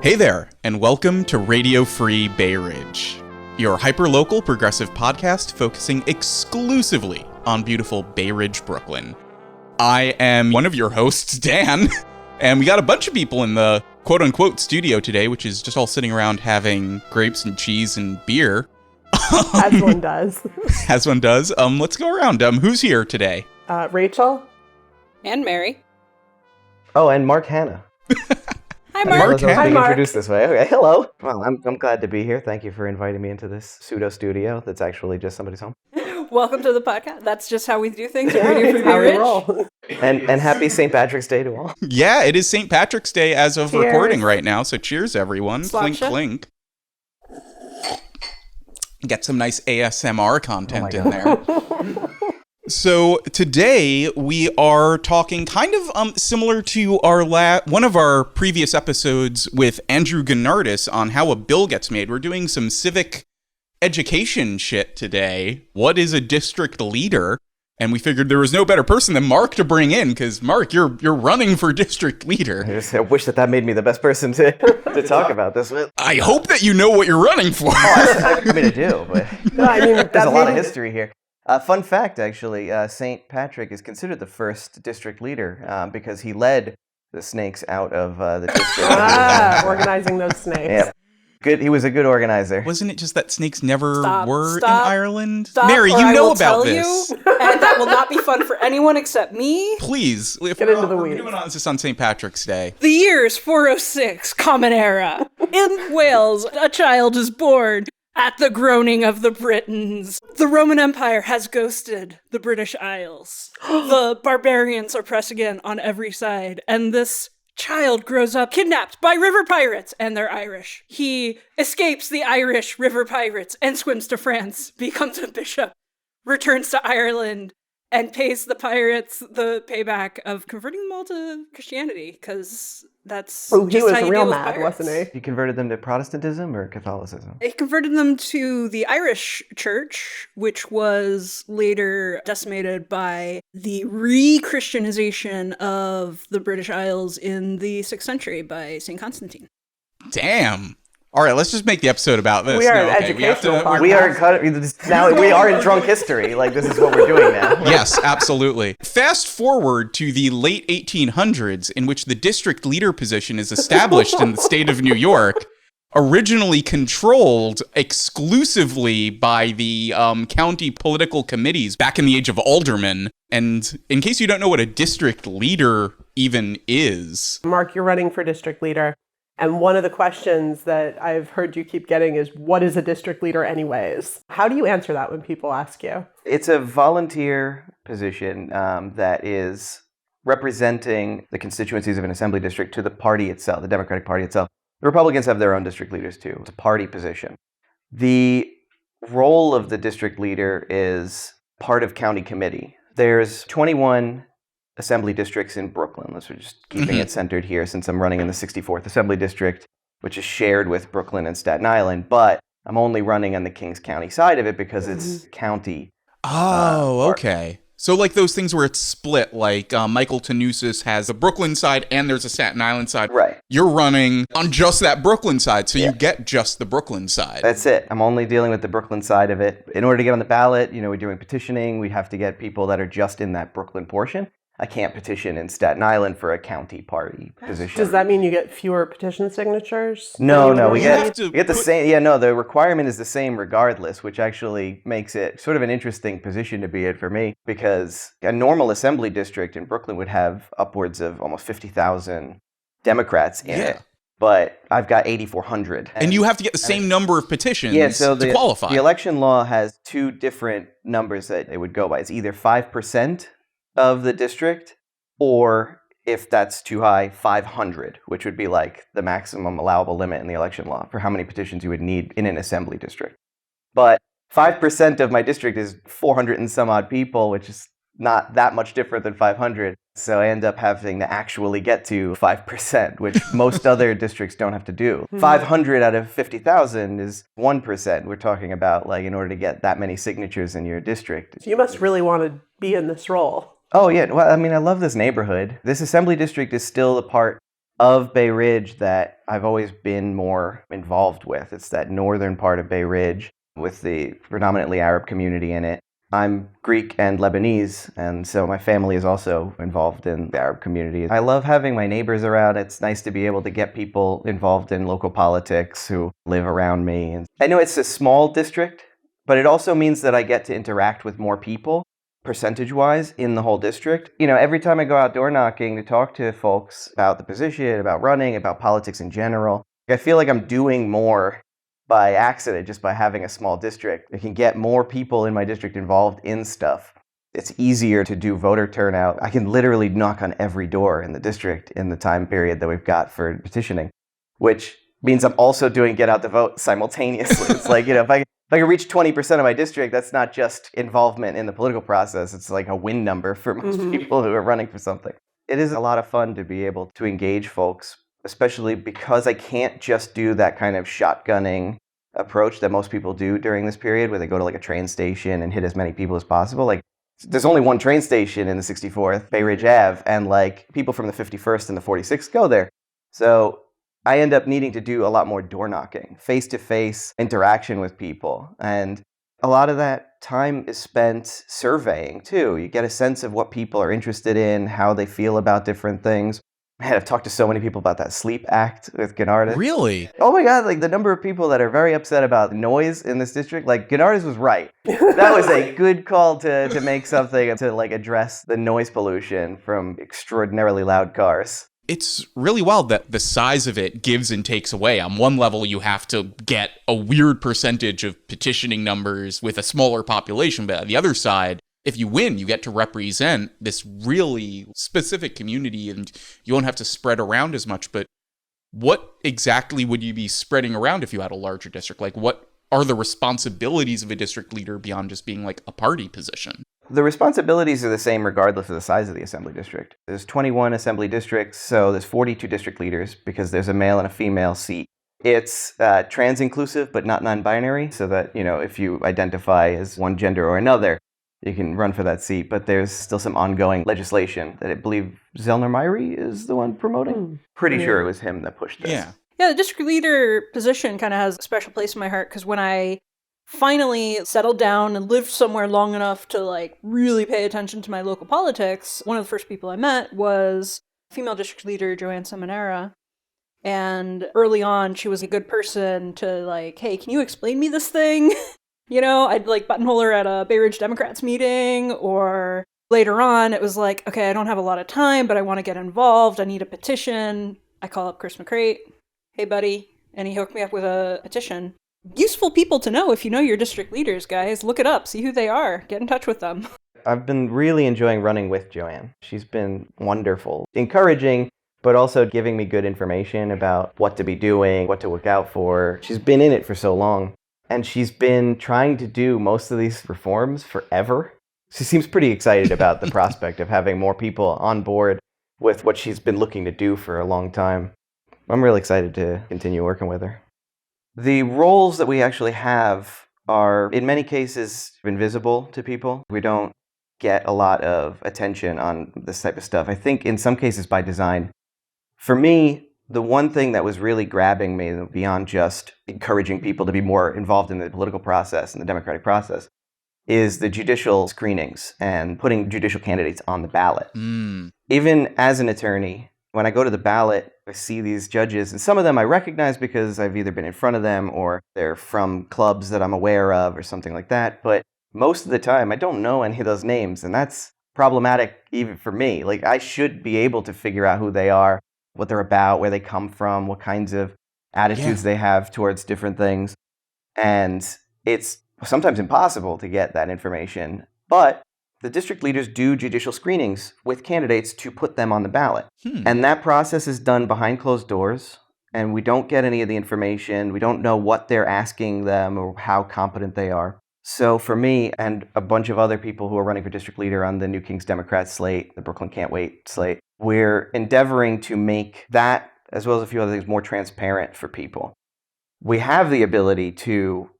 Hey there, and welcome to Radio Free Bay Ridge, your hyper-local progressive podcast focusing exclusively on beautiful Bay Ridge, Brooklyn. I am one of your hosts, Dan, and we got a bunch of people in the quote-unquote studio today, which is just all sitting around having grapes and cheese and beer. As one does. As one does. Let's go around. Who's here today? Rachel. And Mary. Oh, and Mark Hanna. Hi, Mark. Hi, Mark. Introduced this way. Okay, hello. Well, I'm glad to be here. Thank you for inviting me into this pseudo studio that's actually just somebody's home. Welcome to the podcast. That's just how we do things. Yeah, Radio Free how Bay we Ridge. roll. And happy St. Patrick's Day to all. Yeah, it is St. Patrick's Day as of Cheers. recording right now, so cheers, everyone. Clink, Slaksha. clink. Get some nice ASMR content in God. there. So today we are talking kind of similar to our one of our previous episodes with Andrew Gennardis on how a bill gets made. We're doing some civic education shit today. What is a district leader? And we figured there was no better person than Mark to bring in, because Mark, you're running for district leader. I wish that made me the best person to talk about this with. I hope that you know what you're running for. I mean, I do, but No, I mean, there's a lot of history here. Fun fact, actually, St. Patrick is considered the first district leader because he led the snakes out of the district. Organizing those snakes. Yeah. Good. He was a good organizer. Wasn't it just that snakes never Stop, were stop, in Ireland? Stop, Mary, or you I know will about tell this. You, and that will not be fun for anyone except me. Please, if Get we're into the we're weeds. doing on this on St. Patrick's Day. The year is 406, Common Era. In Wales, a child is born. At the groaning of the Britons, the Roman Empire has ghosted the British Isles. The barbarians are pressing in on every side, and this child grows up kidnapped by river pirates, and they're Irish. He escapes the Irish river pirates and swims to France, becomes a bishop, returns to Ireland, and pays the pirates the payback of converting them all to Christianity, because that's Oh, he just was how you real deal with mad, pirates. wasn't he? He converted them to Protestantism or Catholicism? He converted them to the Irish church, which was later decimated by the re-Christianization of the British Isles in the 6th century by St. Constantine. Damn. All right, let's just make the episode about this. We are No, an okay, we have educational to- podcast. We are in drunk history. Like, this is what we're doing now. Yes, absolutely. Fast forward to the late 1800s, in which the district leader position is established in the state of New York, originally controlled exclusively by the county political committees back in the age of aldermen. And in case you don't know what a district leader even is, Mark, you're running for district leader. And one of the questions that I've heard you keep getting is, what is a district leader anyways? How do you answer that when people ask you? It's a volunteer position that is representing the constituencies of an assembly district to the party itself, the Democratic Party itself. The Republicans have their own district leaders too. It's a party position. The role of the district leader is part of county committee. There's 21 assembly districts in Brooklyn. We're just keeping it centered here since I'm running in the 64th Assembly District, which is shared with Brooklyn and Staten Island, but I'm only running on the Kings County side of it because it's county. Okay. So like those things where it's split, like Michael Tanusis has a Brooklyn side and there's a Staten Island side. Right. You're running on just that Brooklyn side, so Yeah. you get just the Brooklyn side. That's it. I'm only dealing with the Brooklyn side of it. In order to get on the ballot, we're doing petitioning. We have to get people that are just in that Brooklyn portion. I can't petition in Staten Island for a county party position. Does that mean you get fewer petition signatures? No, we You have get, to we get the put- same. Yeah, no, the requirement is the same regardless, which actually makes it sort of an interesting position to be in for me, because a normal assembly district in Brooklyn would have upwards of almost 50,000 Democrats in it, but I've got 8,400. And you have to get the same number of petitions so to qualify. The election law has two different numbers that it would go by. It's either 5% of the district, or if that's too high, 500, which would be like the maximum allowable limit in the election law for how many petitions you would need in an assembly district. But 5% of my district is 400 and some odd people, which is not that much different than 500. So I end up having to actually get to 5%, which most other districts don't have to do. 500 out of 50,000 is 1%. We're talking about, like, in order to get that many signatures in your district. So you must really want to be in this role. Oh, yeah. Well, I mean, I love this neighborhood. This assembly district is still a part of Bay Ridge that I've always been more involved with. It's that northern part of Bay Ridge with the predominantly Arab community in it. I'm Greek and Lebanese, and so my family is also involved in the Arab community. I love having my neighbors around. It's nice to be able to get people involved in local politics who live around me. And I know it's a small district, but it also means that I get to interact with more people, percentage-wise, in the whole district. You know, every time I go out door knocking to talk to folks about the position, about running, about politics in general, I feel like I'm doing more by accident, just by having a small district. I can get more people in my district involved in stuff. It's easier to do voter turnout. I can literally knock on every door in the district in the time period that we've got for petitioning, which means I'm also doing get out the vote simultaneously. It's like, if I can reach 20% of my district, that's not just involvement in the political process. It's like a win number for most people who are running for something. It is a lot of fun to be able to engage folks, especially because I can't just do that kind of shotgunning approach that most people do during this period where they go to like a train station and hit as many people as possible. Like, there's only one train station in the 64th, Bay Ridge Ave, and like people from the 51st and the 46th go there. So I end up needing to do a lot more door knocking, face-to-face interaction with people. And a lot of that time is spent surveying too. You get a sense of what people are interested in, how they feel about different things. Man, I've talked to so many people about that sleep act with Gennardis. Really? Oh my God, like the number of people that are very upset about noise in this district, like Gennardis was right. That was a good call to make something to like address the noise pollution from extraordinarily loud cars. It's really wild that the size of it gives and takes away. On one level, you have to get a weird percentage of petitioning numbers with a smaller population, but on the other side, if you win, you get to represent this really specific community and you won't have to spread around as much. But what exactly would you be spreading around if you had a larger district? Like, what are the responsibilities of a district leader beyond just being like a party position? The responsibilities are the same regardless of the size of the assembly district. There's 21 assembly districts, so there's 42 district leaders because there's a male and a female seat. It's trans-inclusive, but not non-binary, so that, if you identify as one gender or another, you can run for that seat. But there's still some ongoing legislation that I believe Zellner Myrie is the one promoting. Pretty sure it was him that pushed this. Yeah. Yeah, the district leader position kind of has a special place in my heart because when I finally settled down and lived somewhere long enough to like really pay attention to my local politics, one of the first people I met was female district leader Joanne Seminara. And early on, she was a good person to like, hey, can you explain me this thing? I'd like buttonhole her at a Bay Ridge Democrats meeting, or later on, it was like, okay, I don't have a lot of time, but I want to get involved. I need a petition. I call up Chris McCrate. Hey, buddy. And he hooked me up with a petition. Useful people to know if you know your district leaders, guys. Look it up. See who they are. Get in touch with them. I've been really enjoying running with Joanne. She's been wonderful. Encouraging, but also giving me good information about what to be doing, what to look out for. She's been in it for so long. And she's been trying to do most of these reforms forever. She seems pretty excited about the prospect of having more people on board with what she's been looking to do for a long time. I'm really excited to continue working with her. The roles that we actually have are, in many cases, invisible to people. We don't get a lot of attention on this type of stuff. I think in some cases by design. For me, the one thing that was really grabbing me beyond just encouraging people to be more involved in the political process and the democratic process is the judicial screenings and putting judicial candidates on the ballot. Even as an attorney, when I go to the ballot, I see these judges, and some of them I recognize because I've either been in front of them or they're from clubs that I'm aware of or something like that. But most of the time, I don't know any of those names, and that's problematic even for me. Like, I should be able to figure out who they are, what they're about, where they come from, what kinds of attitudes they have towards different things. And it's sometimes impossible to get that information. But the district leaders do judicial screenings with candidates to put them on the ballot. And that process is done behind closed doors. And we don't get any of the information. We don't know what they're asking them or how competent they are. So for me and a bunch of other people who are running for district leader on the New Kings Democrats slate, the Brooklyn Can't Wait slate, we're endeavoring to make that, as well as a few other things, more transparent for people. We have the ability to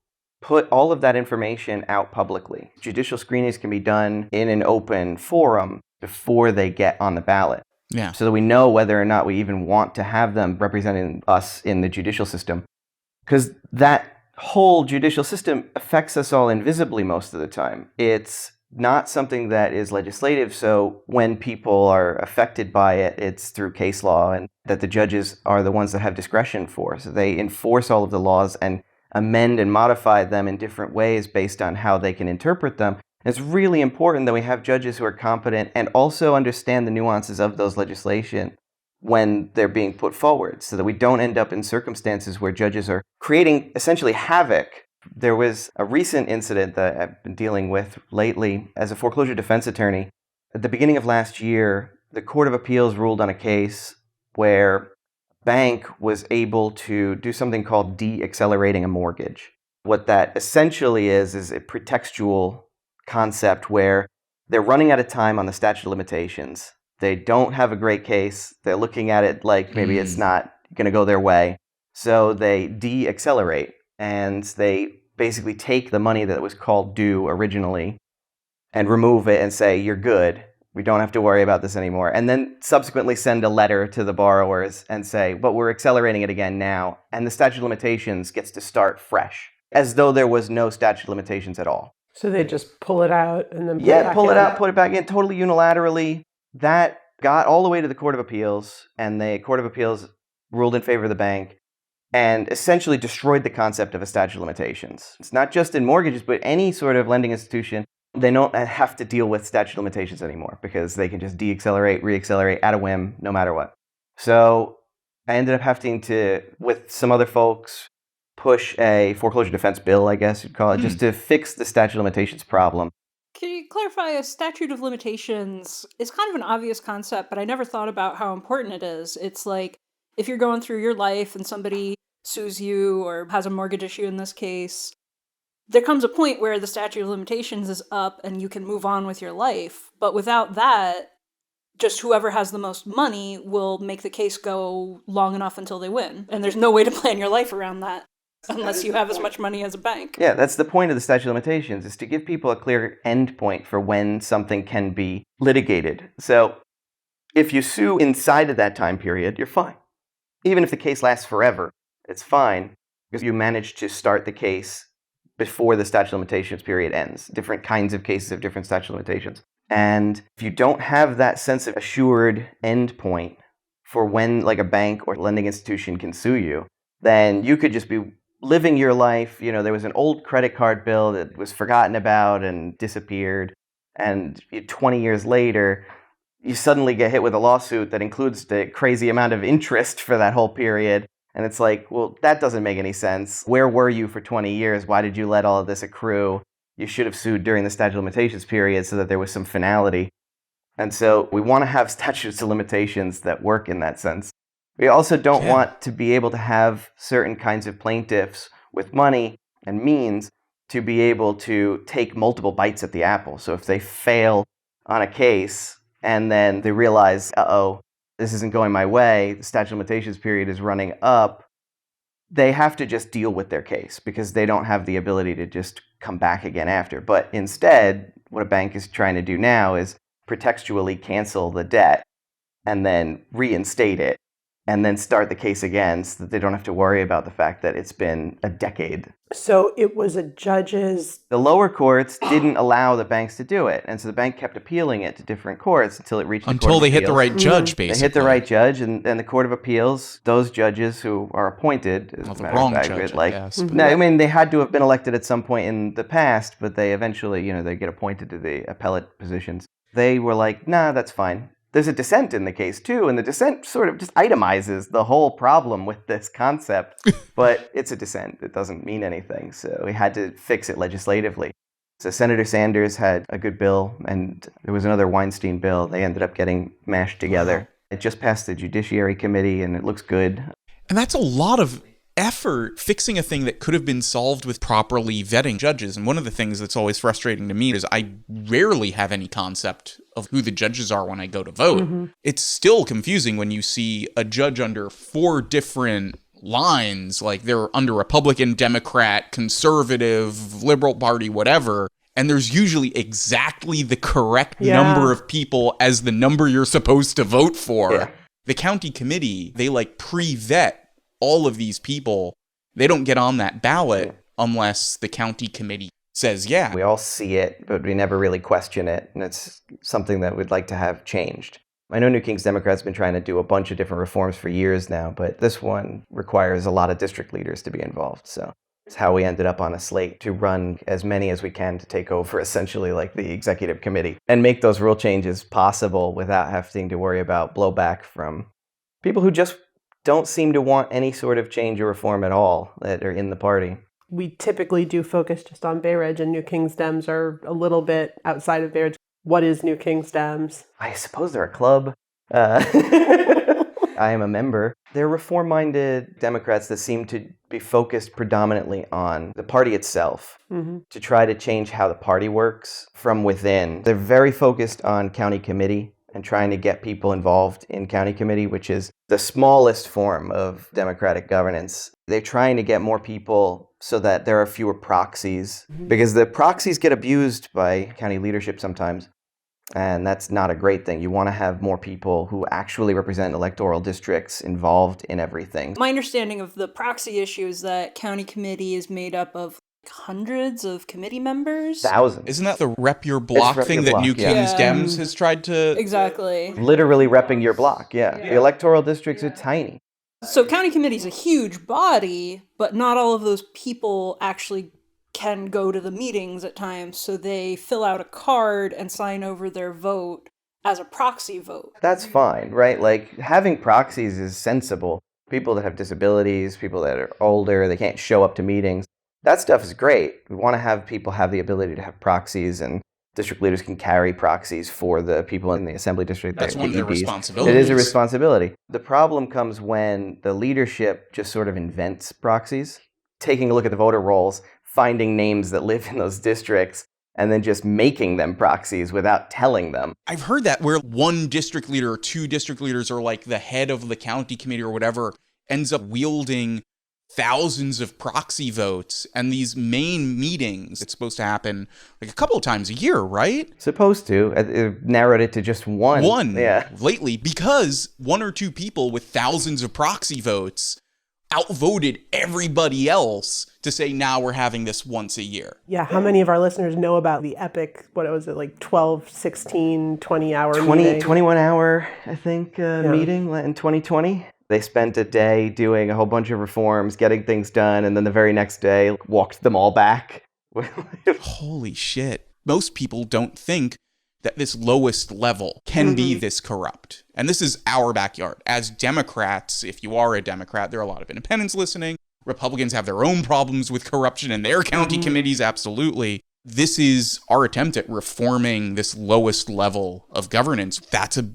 put all of that information out publicly. Judicial screenings can be done in an open forum before they get on the ballot. Yeah. so that we know whether or not we even want to have them representing us in the judicial system. Because that whole judicial system affects us all invisibly most of the time. It's not something that is legislative, so when people are affected by it, it's through case law, and that the judges are the ones that have discretion for. So they enforce all of the laws and amend and modify them in different ways based on how they can interpret them. And it's really important that we have judges who are competent and also understand the nuances of those legislation when they're being put forward, so that we don't end up in circumstances where judges are creating essentially havoc. There was a recent incident that I've been dealing with lately as a foreclosure defense attorney. At the beginning of last year, the Court of Appeals ruled on a case where a bank was able to do something called de-accelerating a mortgage. What that essentially is a pretextual concept where they're running out of time on the statute of limitations. They don't have a great case. They're looking at it like maybe it's not going to go their way. So they de-accelerate. And they basically take the money that was called due originally and remove it and say, you're good. We don't have to worry about this anymore. And then subsequently send a letter to the borrowers and say, but we're accelerating it again now. And the statute of limitations gets to start fresh, as though there was no statute of limitations at all. So they just pull it out and then pull it out, put it back in, totally unilaterally. That got all the way to the Court of Appeals, and the Court of Appeals ruled in favor of the bank and essentially destroyed the concept of a statute of limitations. It's not just in mortgages, but any sort of lending institution. They don't have to deal with statute of limitations anymore because they can just de-accelerate, re-accelerate at a whim, no matter what. So I ended up having to, with some other folks, push a foreclosure defense bill, I guess you'd call it, just to fix the statute of limitations problem. Can you clarify, a statute of limitations is kind of an obvious concept, but I never thought about how important it is. It's like, if you're going through your life and somebody sues you or has a mortgage issue in this case, there comes a point where the statute of limitations is up and you can move on with your life. But without that, just whoever has the most money will make the case go long enough until they win. And there's no way to plan your life around that unless you have as much money as a bank. Yeah, that's the point of the statute of limitations, is to give people a clear end point for when something can be litigated. So if you sue inside of that time period, you're fine. Even if the case lasts forever, it's fine because you managed to start the case before the statute of limitations period ends. Different kinds of cases have different statute of limitations. And if you don't have that sense of assured end point for when like a bank or lending institution can sue you, then you could just be living your life. You know, there was an old credit card bill that was forgotten about and disappeared. And 20 years later, you suddenly get hit with a lawsuit that includes the crazy amount of interest for that whole period. And it's like, well, that doesn't make any sense. Where were you for 20 years? Why did you let all of this accrue? You should have sued during the statute of limitations period so that there was some finality. And so we want to have statutes of limitations that work in that sense. We also don't want to be able to have certain kinds of plaintiffs with money and means to be able to take multiple bites at the apple. So if they fail on a case and then they realize, this isn't going my way, the statute of limitations period is running up, they have to just deal with their case because they don't have the ability to just come back again after. But instead, what a bank is trying to do now is pretextually cancel the debt and then reinstate it and then start the case again so that they don't have to worry about the fact that it's been a decade. So it was a judge's... The lower courts didn't allow the banks to do it. And so the bank kept appealing it to different courts until it reached the Court of Appeals. Until they hit the right judge, basically. They hit the right judge, and the Court of Appeals, those judges who are appointed, as a matter of fact, no, I mean, they had to have been elected at some point in the past, but they eventually, they get appointed to the appellate positions. They were like, nah, that's fine. There's a dissent in the case, too, and the dissent sort of just itemizes the whole problem with this concept, but it's a dissent. It doesn't mean anything, so we had to fix it legislatively. So Senator Sanders had a good bill, and there was another Weinstein bill. They ended up getting mashed together. It just passed the Judiciary Committee, and it looks good. And that's a lot of effort fixing a thing that could have been solved with properly vetting judges. And one of the things that's always frustrating to me is I rarely have any concept of who the judges are when I go to vote. Mm-hmm. It's still confusing when you see a judge under 4 different lines, like they're under Republican, Democrat, conservative, liberal party, whatever. and there's usually exactly the correct Yeah. number of people as the number you're supposed to vote for. Yeah. The county committee, they like pre-vet all of these people. They don't get on that ballot unless the county committee says yeah. We all see it, but we never really question it, and it's something that we'd like to have changed. I know New Kings Democrats have been trying to do a bunch of different reforms for years now, but this one requires a lot of district leaders to be involved, so it's how we ended up on a slate to run as many as we can to take over essentially like the executive committee and make those rule changes possible without having to worry about blowback from people who just don't seem to want any sort of change or reform at all that are in the party. We typically do focus just on Bay Ridge, and New Kings Dems are a little bit outside of Bay Ridge. What is New Kings Dems? I suppose they're a club. I am a member. They're reform-minded Democrats that seem to be focused predominantly on the party itself, to try to change how the party works from within. They're very focused on county committee and trying to get people involved in county committee, which is the smallest form of democratic governance. They're trying to get more people so that there are fewer proxies, because the proxies get abused by county leadership sometimes. And that's not a great thing. You want to have more people who actually represent electoral districts involved in everything. My understanding of the proxy issue is that county committee is made up of hundreds of committee members. Thousands. Isn't that the rep your block rep thing your that block, New yeah. Kings Yeah. Dems has tried to... Exactly. Literally repping your block, yeah. The electoral districts are tiny. So county committee is a huge body, but not all of those people actually can go to the meetings at times, so they fill out a card and sign over their vote as a proxy vote. That's fine, right? Like, having proxies is sensible. People that have disabilities, people that are older, they can't show up to meetings. That stuff is great. We want to have people have the ability to have proxies, and district leaders can carry proxies for the people in the assembly district. That's the one of their EBs. responsibilities. It is a responsibility. The problem comes when the leadership just sort of invents proxies, taking a look at the voter rolls, finding names that live in those districts, and then just making them proxies without telling them. I've heard that where one district leader or two district leaders or like the head of the county committee or whatever ends up wielding thousands of proxy votes, and these main meetings, it's supposed to happen like a couple of times a year, right? Supposed to. It narrowed it to just one. Yeah. Lately, because one or two people with thousands of proxy votes outvoted everybody else to say, now we're having this once a year. Yeah, how many of our listeners know about the epic, what was it, like 12, 16, 20-hour 20, meeting? 21 hour, I think, meeting in 2020. They spent a day doing a whole bunch of reforms, getting things done, and then the very next day walked them all back. Holy shit. Most people don't think that this lowest level can be this corrupt. And this is our backyard. As Democrats, if you are a Democrat, there are a lot of independents listening. Republicans have their own problems with corruption in their county committees, absolutely. This is our attempt at reforming this lowest level of governance. That's a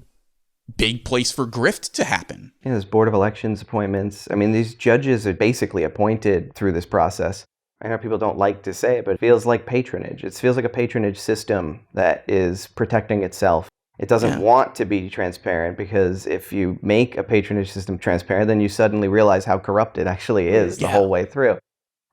big place for grift to happen. Yeah, there's Board of Elections appointments. I mean, these judges are basically appointed through this process. I know people don't like to say it, but it feels like patronage. It feels like a patronage system that is protecting itself. It doesn't want to be transparent, because if you make a patronage system transparent, then you suddenly realize how corrupt it actually is the whole way through.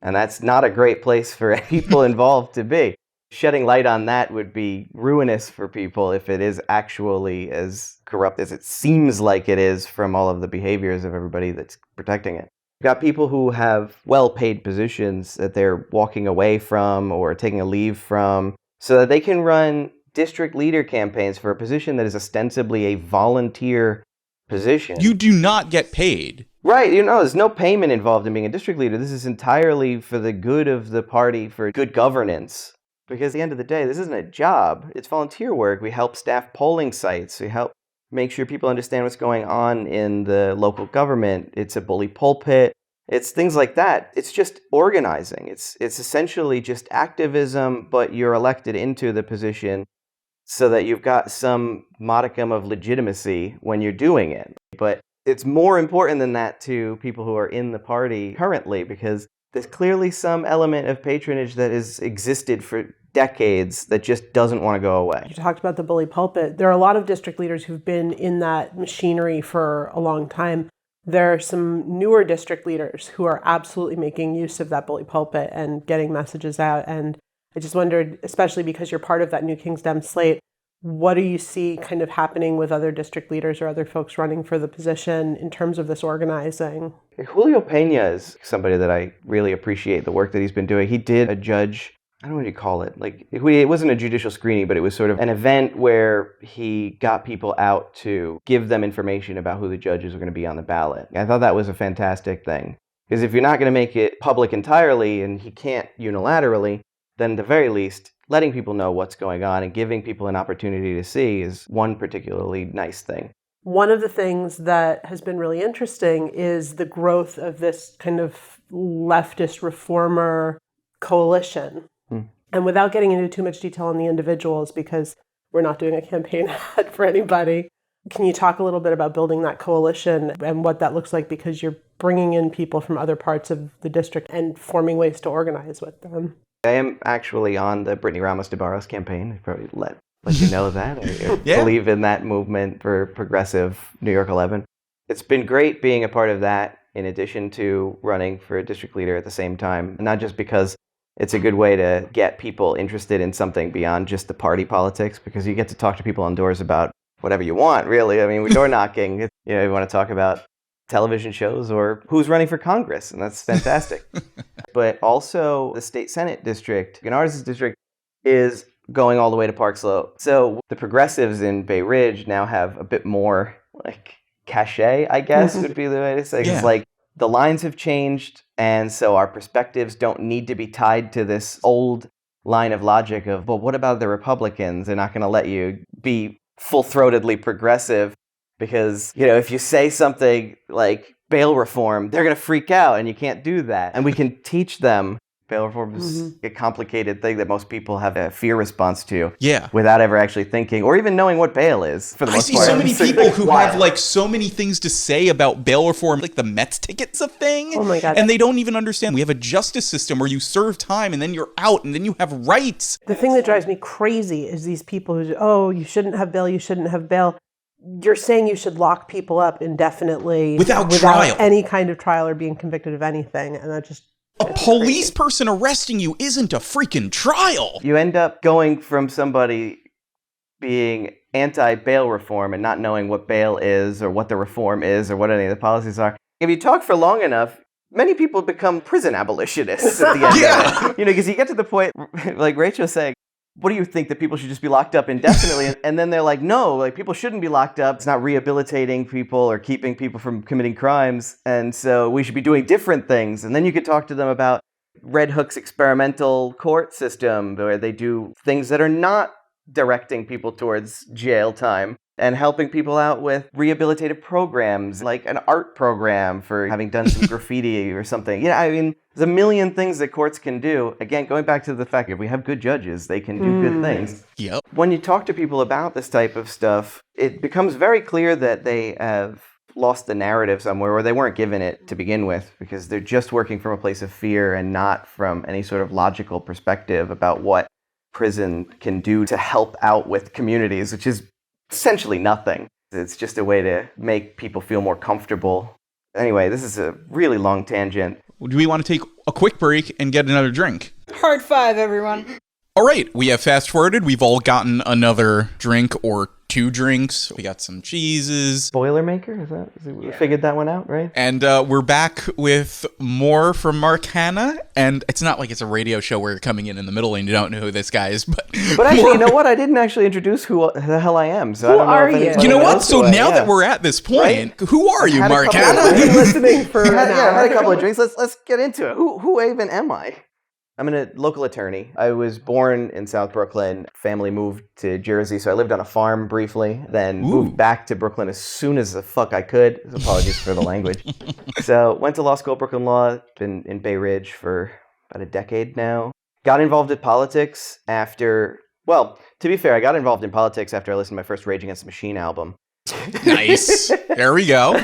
And that's not a great place for people involved to be. Shedding light on that would be ruinous for people if it is actually as corrupt as it seems like it is from all of the behaviors of everybody that's protecting it. You've got people who have well-paid positions that they're walking away from or taking a leave from so that they can run district leader campaigns for a position that is ostensibly a volunteer position. You do not get paid. Right, there's no payment involved in being a district leader. This is entirely for the good of the party, for good governance. Because at the end of the day, this isn't a job. It's volunteer work. We help staff polling sites. We help make sure people understand what's going on in the local government. It's a bully pulpit. It's things like that. It's just organizing. It's essentially just activism, but you're elected into the position so that you've got some modicum of legitimacy when you're doing it. But it's more important than that to people who are in the party currently, because there's clearly some element of patronage that has existed for decades that just doesn't want to go away. You talked about the bully pulpit. There are a lot of district leaders who've been in that machinery for a long time. There are some newer district leaders who are absolutely making use of that bully pulpit and getting messages out. And I just wondered, especially because you're part of that new Kings Dems slate, what do you see kind of happening with other district leaders or other folks running for the position in terms of this organizing? Julio Pena is somebody that I really appreciate the work that he's been doing. He did a judge, I don't know what you call it. Like, it wasn't a judicial screening, but it was sort of an event where he got people out to give them information about who the judges were going to be on the ballot. I thought that was a fantastic thing. Because if you're not going to make it public entirely, and he can't unilaterally, then at the very least, letting people know what's going on and giving people an opportunity to see is one particularly nice thing. One of the things that has been really interesting is the growth of this kind of leftist reformer coalition. And without getting into too much detail on the individuals, because we're not doing a campaign ad for anybody, can you talk a little bit about building that coalition and what that looks like? Because you're bringing in people from other parts of the district and forming ways to organize with them. I am actually on the Brittany Ramos de Barros campaign. I probably let you know that. I believe in that movement for progressive New York 11. It's been great being a part of that in addition to running for a district leader at the same time, not just because it's a good way to get people interested in something beyond just the party politics, because you get to talk to people on doors about whatever you want, really. I mean, we're door knocking. You want to talk about television shows or who's running for Congress, and that's fantastic. But also the state Senate district, Gennardis' district, is going all the way to Park Slope. So the progressives in Bay Ridge now have a bit more like cachet, I guess would be the way to say it. It's like the lines have changed, and so our perspectives don't need to be tied to this old line of logic of, well, what about the Republicans? They're not going to let you be full-throatedly progressive because, if you say something like bail reform, they're going to freak out, and you can't do that. And we can teach them. Bail reform is a complicated thing that most people have a fear response to without ever actually thinking or even knowing what bail is, for the most part. I see so many people who have like so many things to say about bail reform, like the Mets ticket's a thing. Oh my God. And they don't even understand. We have a justice system where you serve time and then you're out and then you have rights. The thing that drives me crazy is these people who, you shouldn't have bail, you shouldn't have bail. You're saying you should lock people up indefinitely without trial, any kind of trial or being convicted of anything. And that just... A police person arresting you isn't a freaking trial. You end up going from somebody being anti-bail reform and not knowing what bail is or what the reform is or what any of the policies are. If you talk for long enough, many people become prison abolitionists at the end of it. Because you get to the point, like Rachel saying, what do you think, that people should just be locked up indefinitely? And then they're like, no, like people shouldn't be locked up. It's not rehabilitating people or keeping people from committing crimes. And so we should be doing different things. And then you could talk to them about Red Hook's experimental court system, where they do things that are not directing people towards jail time and helping people out with rehabilitative programs, like an art program for having done some graffiti or something. There's a million things that courts can do. Again, going back to the fact if we have good judges, they can do good things. Yep. When you talk to people about this type of stuff, it becomes very clear that they have lost the narrative somewhere, or they weren't given it to begin with, because they're just working from a place of fear and not from any sort of logical perspective about what prison can do to help out with communities, which is essentially nothing. It's just a way to make people feel more comfortable. Anyway, this is a really long tangent. Do we want to take a quick break and get another drink? Hard five, everyone. All right, we have fast forwarded. We've all gotten another drink or 2 drinks. We got some cheeses. Boilermaker? We figured that one out, right? And we're back with more from Mark Hanna. And it's not like it's a radio show where you're coming in the middle and you don't know who this guy is. But actually, you know what? I didn't actually introduce who the hell I am. So Who I don't know are if you? anybody you know what? knows So who I now am. that we're at this point, who are you, Mark Hanna? I've been listening for an I had a hour. couple of drinks. Let's get into it. Who even am I? I'm a local attorney. I was born in South Brooklyn. Family moved to Jersey, so I lived on a farm briefly, then moved back to Brooklyn as soon as the fuck I could. Apologies for the language. So went to law school at Brooklyn Law, been in Bay Ridge for about a decade now. Got involved in politics after, well, to be fair, I got involved in politics after I listened to my first Rage Against the Machine album. Nice. There we go.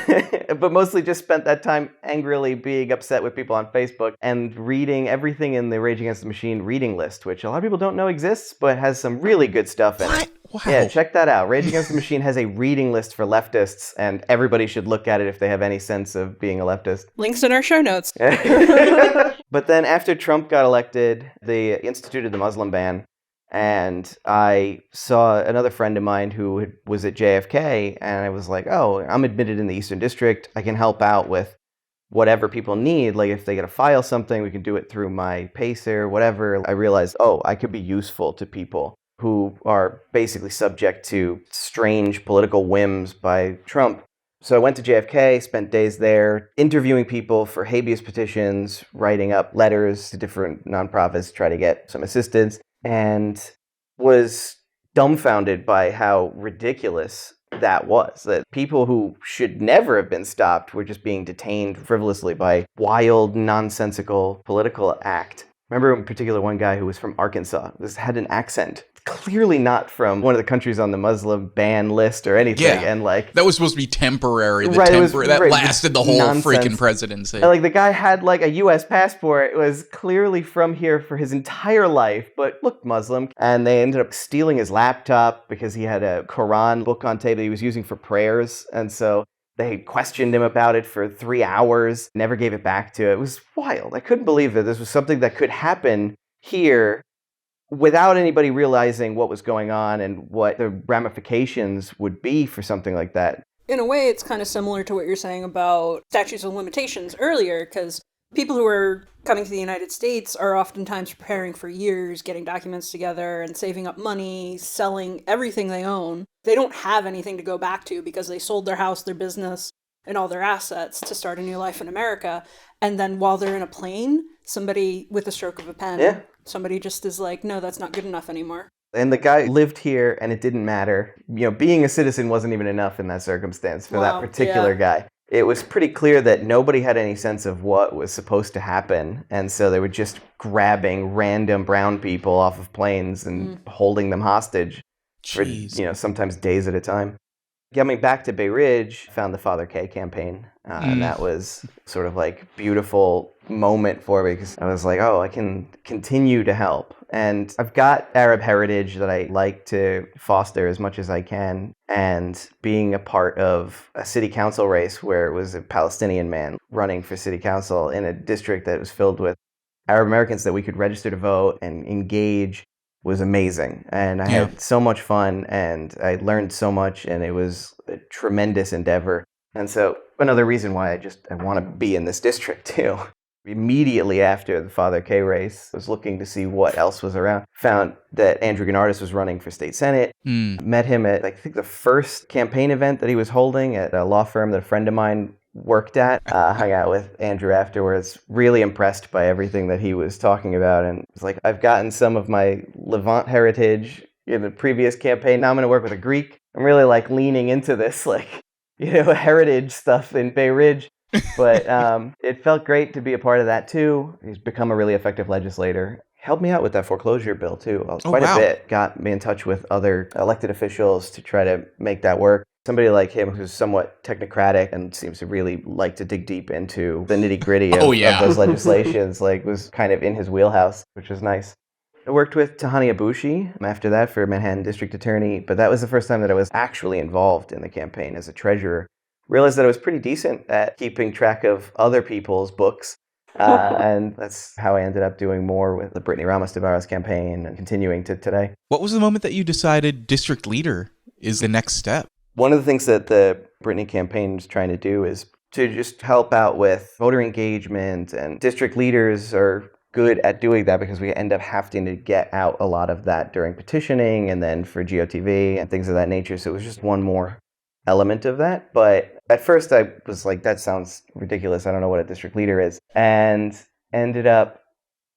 But mostly just spent that time angrily being upset with people on Facebook and reading everything in the Rage Against the Machine reading list, which a lot of people don't know exists, but has some really good stuff in it. Wow. Yeah, check that out. Rage Against the Machine has a reading list for leftists, and everybody should look at it if they have any sense of being a leftist. Links in our show notes. But then after Trump got elected, they instituted the Muslim ban. And I saw another friend of mine who was at JFK, and I was like, oh, I'm admitted in the Eastern District. I can help out with whatever people need. Like if they got to file something, we can do it through my Pacer, whatever. I realized, oh, I could be useful to people who are basically subject to strange political whims by Trump. So I went to JFK, spent days there, interviewing people for habeas petitions, writing up letters to different nonprofits to try to get some assistance, and was dumbfounded by how ridiculous that was. That people who should never have been stopped were just being detained frivolously by wild, nonsensical political act. I remember in particular one guy who was from Arkansas. This had an accent. Clearly not from one of the countries on the Muslim ban list or anything. Yeah, and like that was supposed to be temporary. That lasted the whole nonsense. freaking presidency. And like the guy had like a U.S. passport. It was clearly from here for his entire life, but looked Muslim. And they ended up stealing his laptop because he had a Quran book on tape that he was using for prayers. And so they questioned him about it for 3 hours, never gave it back to it. It was wild. I couldn't believe that this was something that could happen here without anybody realizing what was going on and what the ramifications would be for something like that. In a way, it's kind of similar to what you're saying about statutes of limitations earlier, because people who are coming to the United States are oftentimes preparing for years, getting documents together and saving up money, selling everything they own. They don't have anything to go back to because they sold their house, their business, and all their assets to start a new life in America. And then while they're in a plane, somebody with a stroke of a pen, somebody just is like, no, that's not good enough anymore. And the guy lived here and it didn't matter. You know, being a citizen wasn't even enough in that circumstance for that particular guy. It was pretty clear that nobody had any sense of what was supposed to happen. And so they were just grabbing random brown people off of planes and holding them hostage for, sometimes days at a time. Coming back to Bay Ridge, found the Father K campaign. And that was sort of like beautiful moment for me because I was like, oh, I can continue to help. And I've got Arab heritage that I like to foster as much as I can. And being a part of a city council race where it was a Palestinian man running for city council in a district that was filled with Arab Americans that we could register to vote and engage was amazing. And I had so much fun and I learned so much and it was a tremendous endeavor. And so another reason why I want to be in this district too. Immediately after the Father K race, I was looking to see what else was around. Found that Andrew Gennardis was running for state senate. Met him at, I think, the first campaign event that he was holding at a law firm that a friend of mine worked at. Hung out with Andrew afterwards. Really impressed by everything that he was talking about. And it's like, I've gotten some of my Levant heritage in the previous campaign. Now I'm going to work with a Greek. I'm really like leaning into this, like, heritage stuff in Bay Ridge. But it felt great to be a part of that too. He's become a really effective legislator. Helped me out with that foreclosure bill too. Quite a bit. Got me in touch with other elected officials to try to make that work. Somebody like him who's somewhat technocratic and seems to really like to dig deep into the nitty-gritty of those legislations, like was kind of in his wheelhouse, which was nice. I worked with Tahani Abushi after that for Manhattan District Attorney, but that was the first time that I was actually involved in the campaign as a treasurer. Realized that I was pretty decent at keeping track of other people's books. And that's how I ended up doing more with the Brittany Ramos-Taveras campaign and continuing to today. What was the moment that you decided district leader is the next step? One of the things that the Brittany campaign is trying to do is to just help out with voter engagement, and district leaders are good at doing that because we end up having to get out a lot of that during petitioning and then for GOTV and things of that nature. So it was just one more element of that. But at first I was like, that sounds ridiculous. I don't know what a district leader is. And ended up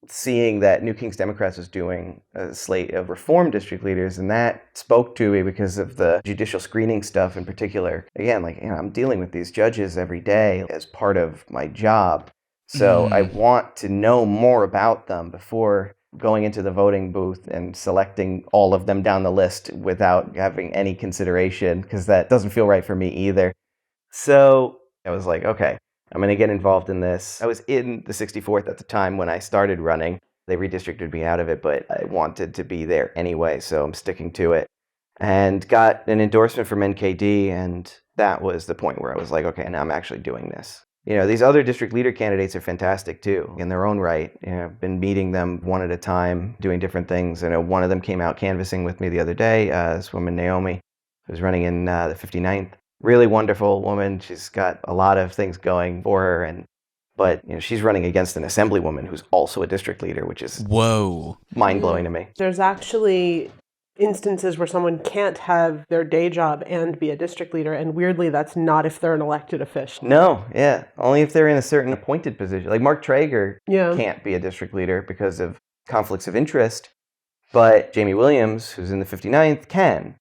seeing that New Kings Democrats was doing a slate of reform district leaders. And that spoke to me because of the judicial screening stuff in particular. Again, like, I'm dealing with these judges every day as part of my job. So I want to know more about them before going into the voting booth and selecting all of them down the list without having any consideration, because that doesn't feel right for me either. So I was like, okay, I'm going to get involved in this. I was in the 64th at the time when I started running. They redistricted me out of it, but I wanted to be there anyway, so I'm sticking to it. And got an endorsement from NKD, and that was the point where I was like, okay, now I'm actually doing this. These other district leader candidates are fantastic too, in their own right. I've been meeting them one at a time, doing different things. I know one of them came out canvassing with me the other day, this woman, Naomi, who's running in the 59th. Really wonderful woman. She's got a lot of things going for her, but she's running against an assemblywoman who's also a district leader, which is mind-blowing to me. There's actually instances where someone can't have their day job and be a district leader, and weirdly that's not if they're an elected official. No, yeah. Only if they're in a certain appointed position. Like Mark Traeger can't be a district leader because of conflicts of interest, but Jamie Williams, who's in the 59th, can.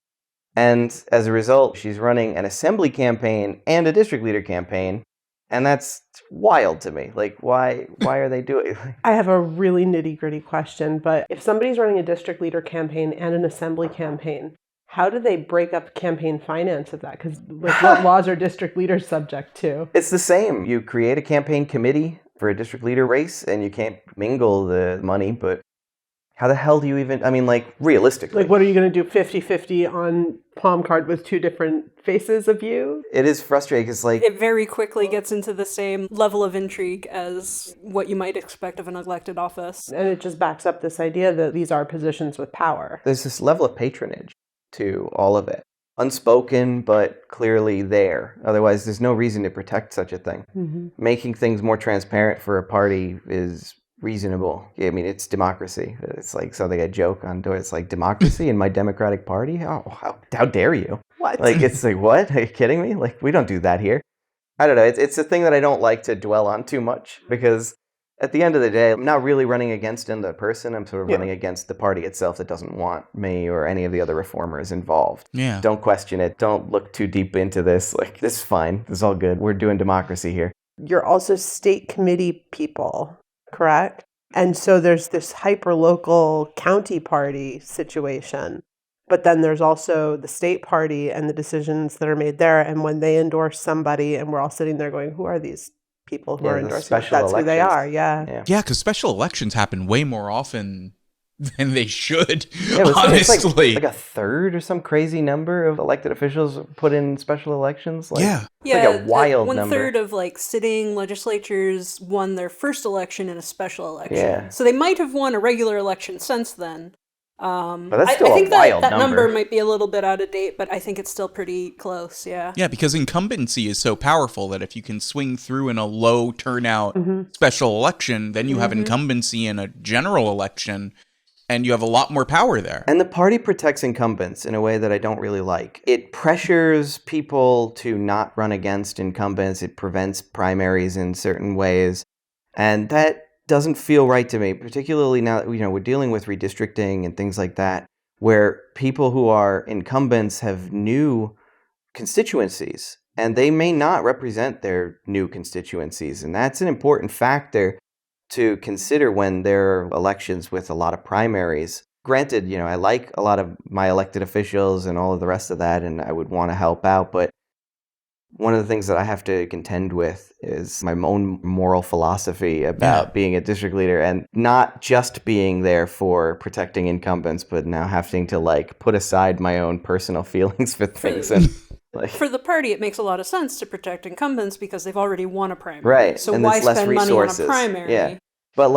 And as a result, she's running an assembly campaign and a district leader campaign, and that's wild to me. Like, why are they doing it? I have a really nitty-gritty question, but if somebody's running a district leader campaign and an assembly campaign, how do they break up campaign finance of that? Because what laws are district leaders subject to? It's the same. You create a campaign committee for a district leader race, and you can't mingle the money, but how the hell do you even, realistically. Like, what are you going to do, 50-50 on palm card with two different faces of you? It is frustrating because, it very quickly gets into the same level of intrigue as what you might expect of an elected office. And it just backs up this idea that these are positions with power. There's this level of patronage to all of it. Unspoken, but clearly there. Otherwise, there's no reason to protect such a thing. Mm-hmm. Making things more transparent for a party is reasonable. I mean, it's democracy. It's like something I joke on. It's like, democracy in my Democratic Party? Oh, how dare you? What? It's like, what? Are you kidding me? We don't do that here. I don't know. It's a thing that I don't like to dwell on too much, because at the end of the day, I'm not really running against the person. I'm sort of running against the party itself that doesn't want me or any of the other reformers involved. Yeah. Don't question it. Don't look too deep into this. This is fine. This is all good. We're doing democracy here. You're also state committee people, correct? And so there's this hyper-local county party situation. But then there's also the state party and the decisions that are made there. And when they endorse somebody and we're all sitting there going, who are these people who are endorsing? That's who they are, Yeah, because special elections happen way more often than they should, honestly. It's like a third or some crazy number of elected officials put in special elections. Yeah. It's like a wild number. 1/3 of sitting legislatures won their first election in a special election. Yeah. So they might have won a regular election since then. But that's still I think a wild that number. might be a little bit out of date, but I think it's still pretty close, yeah. Yeah, because incumbency is so powerful that if you can swing through in a low turnout special election, then you have incumbency in a general election, and you have a lot more power there. And the party protects incumbents in a way that I don't really like. It pressures people to not run against incumbents. It prevents primaries in certain ways. And that doesn't feel right to me, particularly now that we're dealing with redistricting and things like that, where people who are incumbents have new constituencies, and they may not represent their new constituencies. And that's an important factor to consider when there are elections with a lot of primaries. Granted, I like a lot of my elected officials and all of the rest of that, and I would want to help out, but one of the things that I have to contend with is my own moral philosophy about being a district leader, and not just being there for protecting incumbents, but now having to put aside my own personal feelings for things. And for the party, it makes a lot of sense to protect incumbents because they've already won a primary. Right. So and why less spend resources. money on a primary? Yeah. But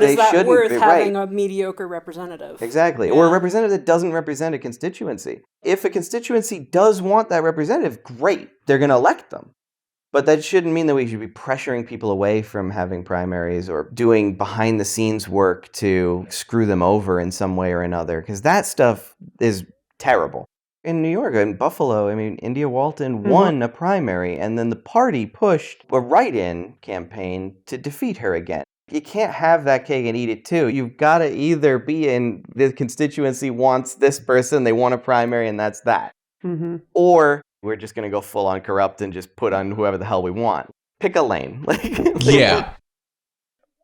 is that shouldn't worth be, having right. a mediocre representative? Exactly. Or a representative that doesn't represent a constituency. If a constituency does want that representative, great. They're going to elect them. But that shouldn't mean that we should be pressuring people away from having primaries or doing behind-the-scenes work to screw them over in some way or another, because that stuff is terrible. In New York, in Buffalo, India Walton won a primary, and then the party pushed a write-in campaign to defeat her again. You can't have that cake and eat it too. You've got to either be in the constituency wants this person, they want a primary, and that's that. Mm-hmm. Or we're just going to go full on corrupt and just put on whoever the hell we want. Pick a lane. Yeah.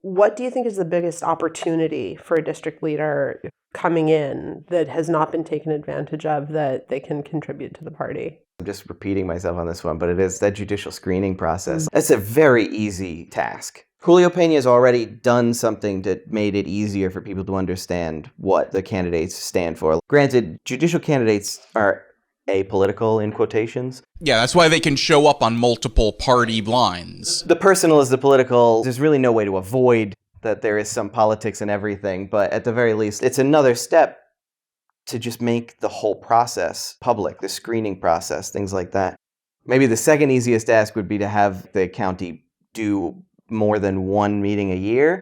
What do you think is the biggest opportunity for a district leader coming in that has not been taken advantage of that they can contribute to the party? I'm just repeating myself on this one, but it is that judicial screening process. It's a very easy task. Julio Pena has already done something that made it easier for people to understand what the candidates stand for. Granted, judicial candidates are apolitical in quotations. Yeah, that's why they can show up on multiple party lines. The personal is the political. There's really no way to avoid that there is some politics in everything, but at the very least, it's another step to just make the whole process public, the screening process, things like that. Maybe the second easiest ask would be to have the county do more than one meeting a year,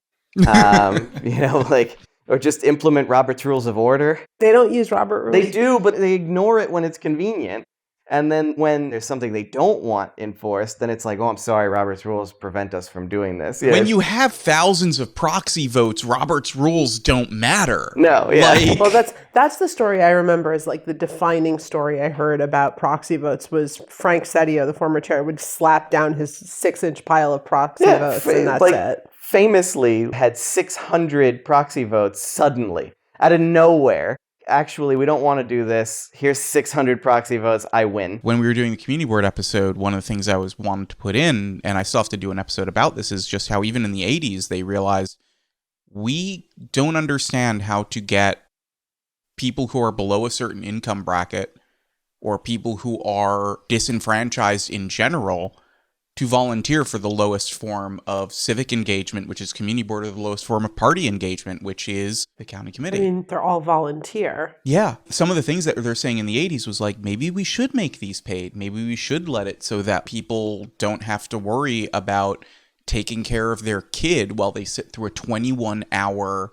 or just implement Robert's Rules of Order. They don't use Robert Rules. They do, but they ignore it when it's convenient. And then when there's something they don't want enforced, then it's like, oh, I'm sorry, Robert's Rules prevent us from doing this. When you have thousands of proxy votes, Robert's Rules don't matter. No, yeah. Well, that's the story I remember is like the defining story I heard about proxy votes was Frank Seddio, the former chair, would slap down his 6-inch pile of proxy votes and that's it. Famously had 600 proxy votes suddenly out of nowhere. Actually, we don't want to do this. Here's 600 proxy votes. I win. When we were doing the community board episode, one of the things I was wanted to put in, and I still have to do an episode about this, is just how even in the 80s, they realized we don't understand how to get people who are below a certain income bracket or people who are disenfranchised in general to volunteer for the lowest form of civic engagement, which is community board, or the lowest form of party engagement, which is the county committee. I mean, they're all volunteer. Yeah. Some of the things that they're saying in the 80s was like, maybe we should make these paid. Maybe we should let it so that people don't have to worry about taking care of their kid while they sit through a 21-hour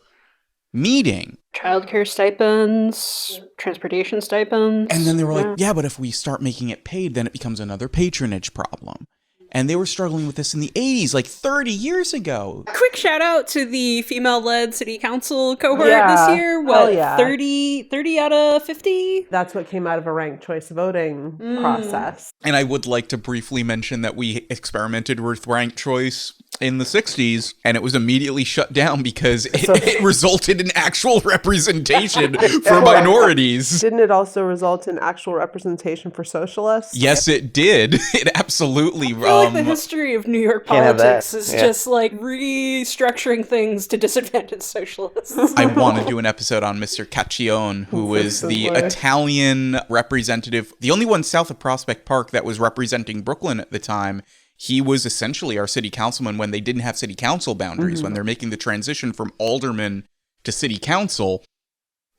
meeting. Childcare stipends, transportation stipends. And then they were like, yeah, but if we start making it paid, then it becomes another patronage problem. And they were struggling with this in the 80s, like 30 years ago. Quick shout out to the female-led city council cohort this year. What, 30 out of 50? That's what came out of a ranked choice voting process. And I would like to briefly mention that we experimented with ranked choice in the 60s, and it was immediately shut down because it resulted in actual representation for minorities. Didn't it also result in actual representation for socialists? Yes, it did. It absolutely... I feel like the history of New York politics is just like restructuring things to disadvantage socialists. I want to do an episode on Mr. Cacchione, who was the Italian representative, the only one south of Prospect Park that was representing Brooklyn at the time. He was essentially our city councilman when they didn't have city council boundaries. When they're making the transition from alderman to city council,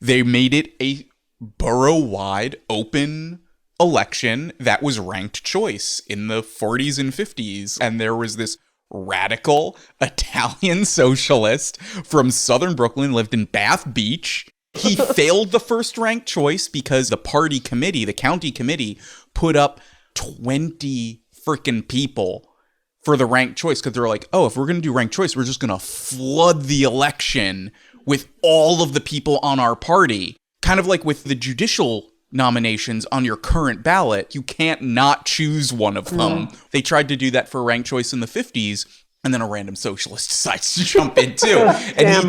they made it a borough-wide open election that was ranked choice in the 40s and 50s. And there was this radical Italian socialist from southern Brooklyn, lived in Bath Beach. He failed the first ranked choice because the party committee, the county committee, put up 20 freaking people for the ranked choice because they're like, oh, if we're going to do ranked choice, we're just going to flood the election with all of the people on our party. Kind of like with the judicial nominations on your current ballot, you can't not choose one of them. They tried to do that for ranked choice in the 50s, and then a random socialist decides to jump in too.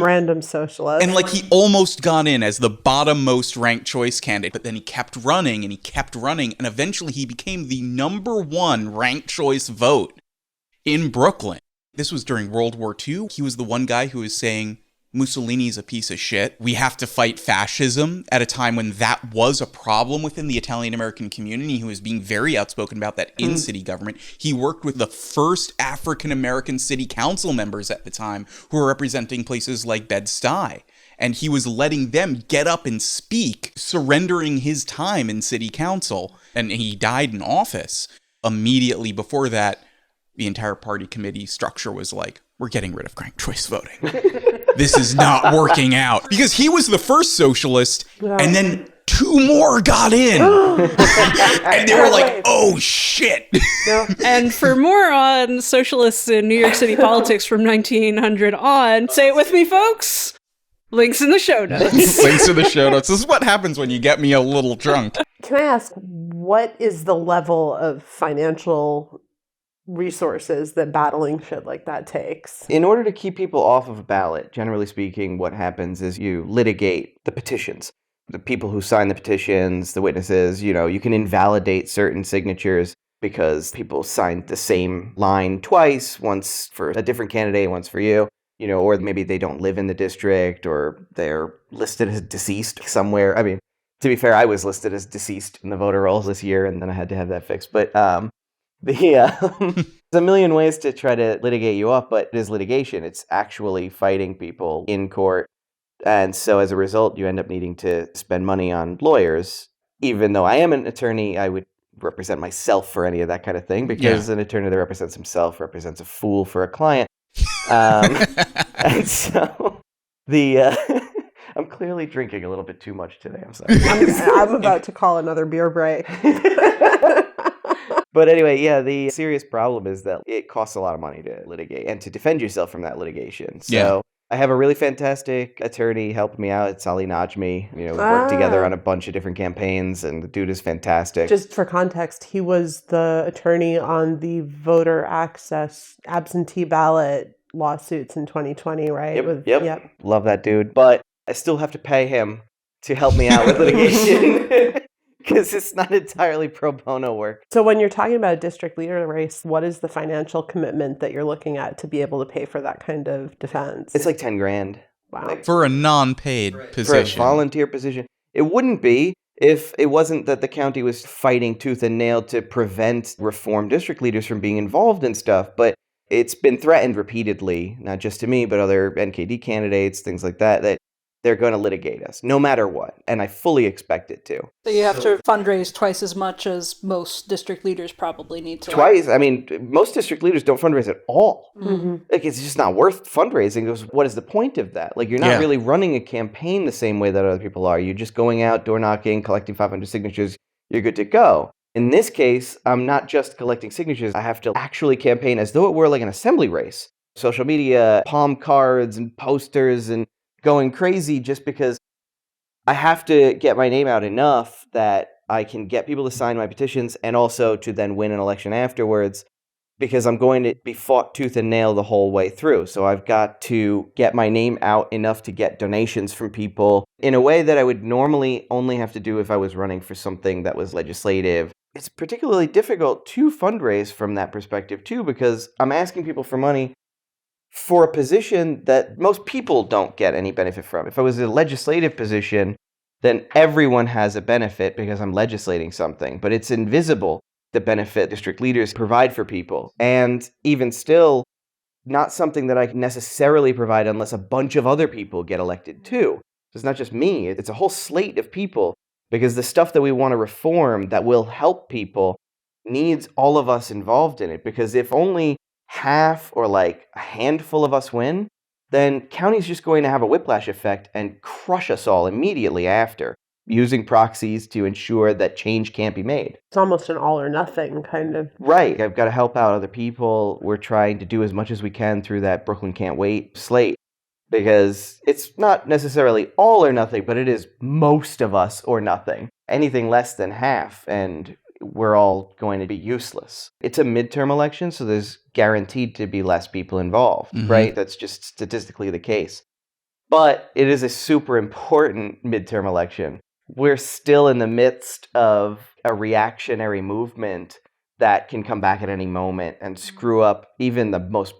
Random socialist. And like he almost got in as the bottom-most ranked choice candidate, but then he kept running and he kept running, and eventually he became the #1 ranked choice vote in Brooklyn. This was during World War II. He was the one guy who was saying, Mussolini's a piece of shit. We have to fight fascism at a time when that was a problem within the Italian-American community. He was being very outspoken about that in city government. He worked with the first African-American city council members at the time who were representing places like Bed-Stuy. And he was letting them get up and speak, surrendering his time in city council. And he died in office. Immediately before that, the entire party committee structure was like, we're getting rid of ranked choice voting. This is not working out. Because he was the first socialist, and then 2 more got in. And they were like, oh, shit. And for more on socialists in New York City politics from 1900 on, say it with me, folks. Links in the show notes. Links in the show notes. This is what happens when you get me a little drunk. Can I ask, what is the level of financial resources that battling shit like that takes? In order to keep people off of a ballot, generally speaking, what happens is you litigate the petitions. The people who sign the petitions, the witnesses, you can invalidate certain signatures because people signed the same line twice, once for a different candidate, once for you, or maybe they don't live in the district or they're listed as deceased somewhere. I mean, To be fair, I was listed as deceased in the voter rolls this year, and then I had to have that fixed. But there's a million ways to try to litigate you off, but it is litigation. It's actually fighting people in court. And so as a result, you end up needing to spend money on lawyers. Even though I am an attorney, I would represent myself for any of that kind of thing, because an attorney that represents himself represents a fool for a client. And so I'm clearly drinking a little bit too much today. I'm sorry. I'm about to call another beer break. But anyway, yeah, the serious problem is that it costs a lot of money to litigate and to defend yourself from that litigation. So I have a really fantastic attorney help me out. It's Ali Najmi. We worked together on a bunch of different campaigns, and the dude is fantastic. Just for context, he was the attorney on the voter access absentee ballot lawsuits in 2020, right? Yep. Love that dude. But I still have to pay him to help me out with litigation. Because it's not entirely pro bono work. So when you're talking about a district leader race, what is the financial commitment that you're looking at to be able to pay for that kind of defense? It's like 10 grand. Wow. For a non-paid position. For a volunteer position. It wouldn't be if it wasn't that the county was fighting tooth and nail to prevent reform district leaders from being involved in stuff. But it's been threatened repeatedly, not just to me, but other NKD candidates, things like that, that they're going to litigate us, no matter what. And I fully expect it to. So you have to fundraise twice as much as most district leaders probably need to. Twice? I mean, most district leaders don't fundraise at all. Mm-hmm. Like, it's just not worth fundraising. Because what is the point of that? Like, you're not really running a campaign the same way that other people are. You're just going out, door knocking, collecting 500 signatures. You're good to go. In this case, I'm not just collecting signatures. I have to actually campaign as though it were like an assembly race. Social media, palm cards and posters and going crazy, just because I have to get my name out enough that I can get people to sign my petitions and also to then win an election afterwards, because I'm going to be fought tooth and nail the whole way through. So I've got to get my name out enough to get donations from people in a way that I would normally only have to do if I was running for something that was legislative. It's particularly difficult to fundraise from that perspective too, because I'm asking people for money for a position that most people don't get any benefit from. If I was a legislative position, then everyone has a benefit because I'm legislating something, but it's invisible, the benefit district leaders provide for people. And even still, not something that I can necessarily provide unless a bunch of other people get elected too. It's not just me, it's a whole slate of people, because the stuff that we want to reform that will help people needs all of us involved in it. Because if only half or like a handful of us win, then county's just going to have a whiplash effect and crush us all immediately after, using proxies to ensure that change can't be made. It's almost an all or nothing kind of. Right. I've got to help out other people. We're trying to do as much as we can through that Brooklyn Can't Wait slate, because it's not necessarily all or nothing, but it is most of us or nothing. Anything less than half, and we're all going to be useless. It's a midterm election, so there's guaranteed to be less people involved, right? That's just statistically the case. But it is a super important midterm election. We're still in the midst of a reactionary movement that can come back at any moment and screw up even the most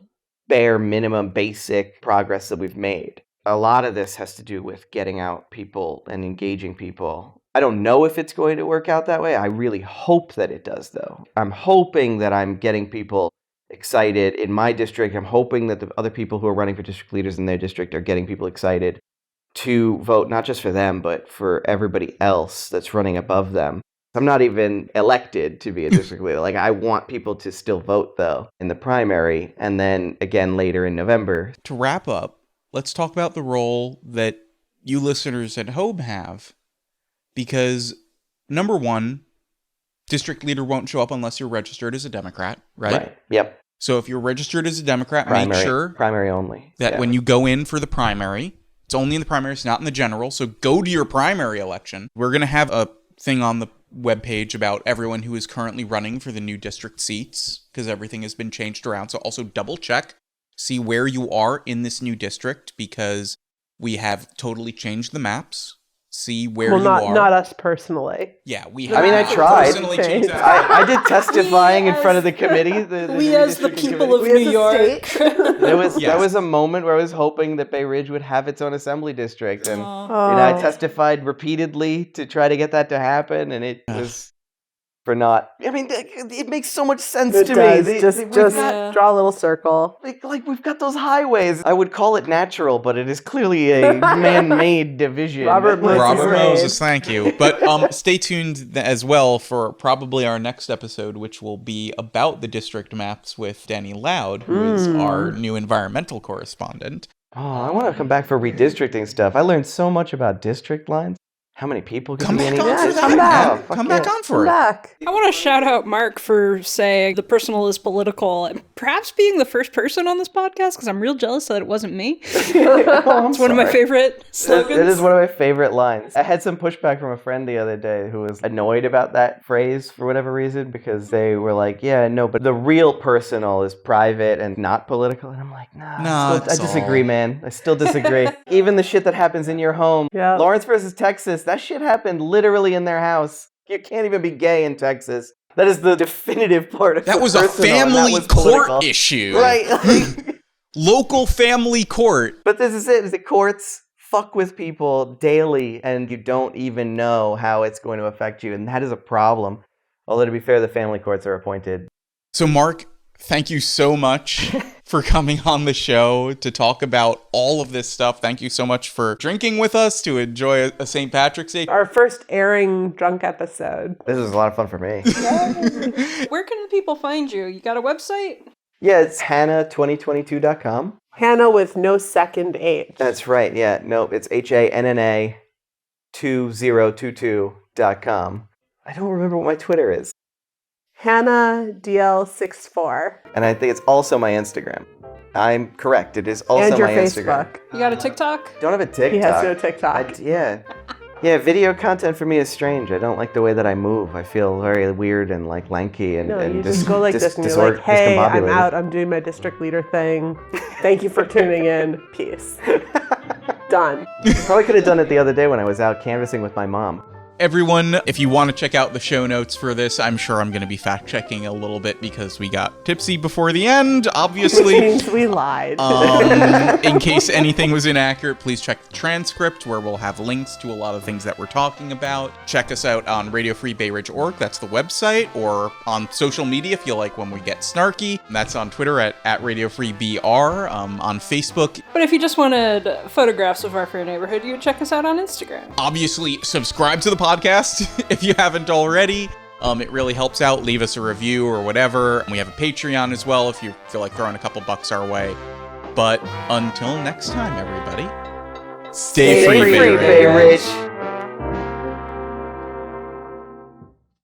bare minimum basic progress that we've made. A lot of this has to do with getting out people and engaging people. I don't know if it's going to work out that way. I really hope that it does, though. I'm hoping that I'm getting people excited in my district. I'm hoping that the other people who are running for district leaders in their district are getting people excited to vote, not just for them, but for everybody else that's running above them. I'm not even elected to be a district leader. Like, I want people to still vote, though, in the primary, and then again later in November. To wrap up, let's talk about the role that you listeners at home have. Because, number one, district leader won't show up unless you're registered as a Democrat, right? Yep. So if you're registered as a Democrat, Primary, make sure primary only. that when you go in for the primary, it's only in the primary, it's not in the general. So go to your primary election. We're going to have a thing on the webpage about everyone who is currently running for the new district seats, because everything has been changed around. So also double check, see where you are in this new district, because we have totally changed the maps. see where Well, you not are. not us personally. Yeah, we I have mean, I to tried. personally change that. I did testifying in as- front of the committee. The We as the redistricting people of committee. New York. There was Yes. was a moment where I was hoping that Bay Ridge would have its own assembly district, and Aw. I testified repeatedly to try to get that to happen, and it was for naught. I mean, it makes so much sense It to does. me. Just Yeah. draw a little circle. Like we've got those highways. I would call it natural, but it is clearly a man-made division. Robert Moses. Robert Right. Moses, thank you. But stay tuned as well for probably our next episode, which will be about the district maps with Danny Loud, who is our new environmental correspondent. Oh, I want to come back for redistricting stuff. I learned so much about district lines. How many people can Come be in back each on for district? that, back. man. Oh, fuck Come yeah. back on for Come it. back. I want to shout out Mark for saying the personal is political, and perhaps being the first person on this podcast, because I'm real jealous that it wasn't me. Oh, It's one of my favorite slogans. It is one of my favorite lines. I had some pushback from a friend the other day who was annoyed about that phrase for whatever reason, because they were like, yeah, no, but the real personal is private and not political. And I'm like, nah, I it's disagree, all- man. I still disagree. Even the shit that happens in your home. Yeah. Lawrence versus Texas, that shit happened literally in their house. You can't even be gay in Texas. That is the definitive part of That the was a personal, and that family was court political. issue. Right. Local family court. But this is it. The courts fuck with people daily, and you don't even know how it's going to affect you, and that is a problem. Although, to be fair, the family courts are appointed. So, Mark, thank you so much for coming on the show to talk about all of this stuff. Thank you so much for drinking with us to enjoy a St. Patrick's Day. Our first airing drunk episode. This was a lot of fun for me. Where can people find you? You got a website? Yeah, it's Hanna2022.com. Hannah with no second H. That's right. Yeah, nope, it's HANNA 2022.com. I don't remember what my Twitter is. Hannah DL64. And I think it's also my Instagram. I'm correct. It is also And your my Instagram. Facebook. You got a TikTok? Don't have a TikTok. He has no TikTok. Yeah, video content for me is strange. I don't like the way that I move. I feel very weird and like lanky and No, and you just go like this and you're like, hey, I'm out. I'm doing my district leader thing. Thank you for tuning in. Peace. Done. Probably could have done it the other day when I was out canvassing with my mom. Everyone, if you want to check out the show notes for this, I'm sure I'm going to be fact-checking a little bit because we got tipsy before the end, obviously. Which means we lied. In case anything was inaccurate, please check the transcript where we'll have links to a lot of things that we're talking about. Check us out on RadioFreeBayRidge.org, that's the website, or on social media if you like when we get snarky. That's on Twitter at RadioFreeBR, on Facebook. But if you just wanted photographs of our fair neighborhood, you would check us out on Instagram. Obviously, subscribe to the podcast if you haven't already. It really helps out. Leave us a review or whatever. We have a Patreon as well if you feel like throwing a couple bucks our way. But until next time, everybody, stay free, free, Bay Ridge. Bay Ridge.